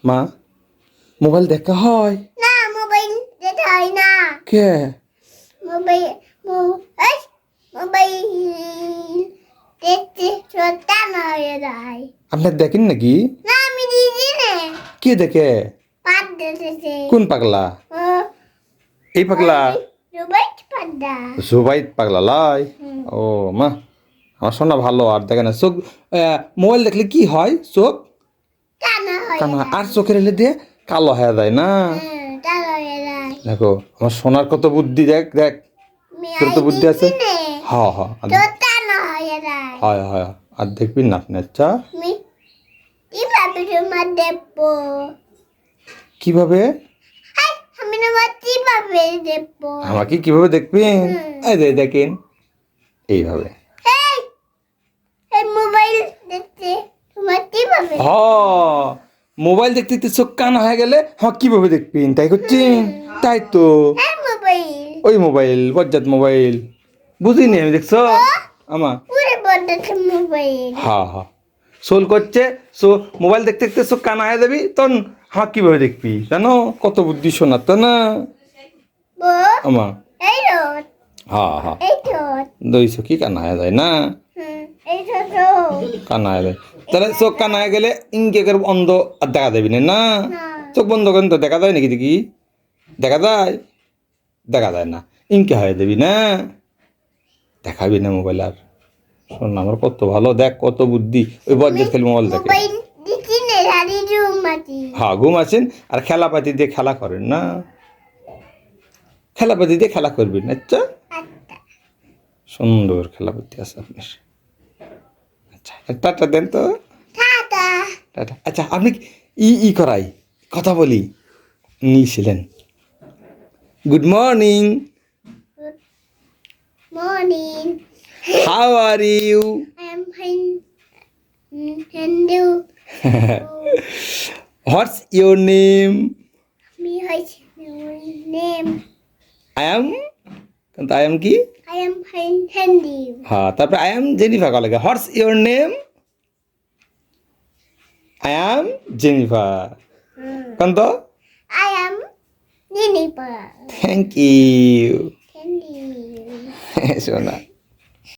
মা মোবাইল দেখা হয় না মোবাইল যেতে হয় না কে মোবাইল মোবাইল দেখতে ছোটা না হয়ে যায় আপনার দেখেন নাকি না আমি দিদি নে কে দেখে পাদ দেখেছে কোন পাগলা এই পাগলা রুবাই পাদা জুবাইদ পাগলা লাই ও মা আমার শোনা ভালো আর দেখে না চোখ মোবাইল দেখলে কি হয় চোখ টানা হয়ে কানা যায় আর চোখের এলে দিয়ে কালো হয়ে যায় না টানা হয়ে যায় দেখো আমার সোনার কত বুদ্ধি দেখ দেখ তোর তো বুদ্ধি আছে হ্যাঁ হ্যাঁ টানা হয়ে যায় হয় হয় আর দেখবি না আপনি আচ্ছা আমি কিভাবে তোমার দেখবো কিভাবে আমি তোমার কিভাবে দেখবো আমাকে কিভাবে দেখবেন এই যে দেখেন এইভাবে এই এই মোবাইল দেখতে তোমার কিভাবে হ মোবাইল দেখতে দেখতে চোখ কানা হয়ে গেলে হ্যাঁ কিভাবে দেখবেন তাই করছেন তাই তো এই মোবাইল ওই মোবাইল বজ্জাত মোবাইল বুঝিনি আমি দেখছো আমার পুরো বড় মোবাইল হ্যাঁ হ্যাঁ সোল করছে সো মোবাইল দেখতে দেখতে চোখ কানা হয়ে যাবি তখন হ্যাঁ কিভাবে দেখবি জানো কত বুদ্ধি শোনার তো না বো আমার এই রোড হ্যাঁ হ্যাঁ এই রোড দইছো কি কানা হয়ে যায় না এই ছোট কানা হয়ে যায় তাহলে চোখ কানা হয়ে গেলে ইনকে করে অন্ধ আর দেখা যাবি না না চোখ বন্ধ করেন তো দেখা যায় নাকি দেখি দেখা যায় দেখা যায় না ইনকে হয়ে যাবি না দেখাবি না মোবাইল আর শোন না, আমার কত ভালো দেখ কত বুদ্ধি ওই বজ্জাত খেলে মোবাইল দেখে মোবাইল দিছি নে রাড়ি জুমাতি হ্যাঁ ঘুম আছেন আর খেলাপাতি দিয়ে খেলা করেন না খেলাপাতি দিয়ে খেলা করবেন আচ্ছা আচ্ছা সুন্দর খেলাপাতি আছে আপনার আচ্ছা টাটা দেন তো টাটা টাটা আচ্ছা আপনি ই করাই কথা বলি নিয়েছিলেন good morning morning how are you I am Hindu. What's your name Me has name. I am কিন্তু আই এম কি I am Hindu. হ্যাঁ তারপরে আই এম জেনিফা কল লাগে what's your name I am Jenifa কন্ত I am Ninipa. Thank you Hindu. শোনা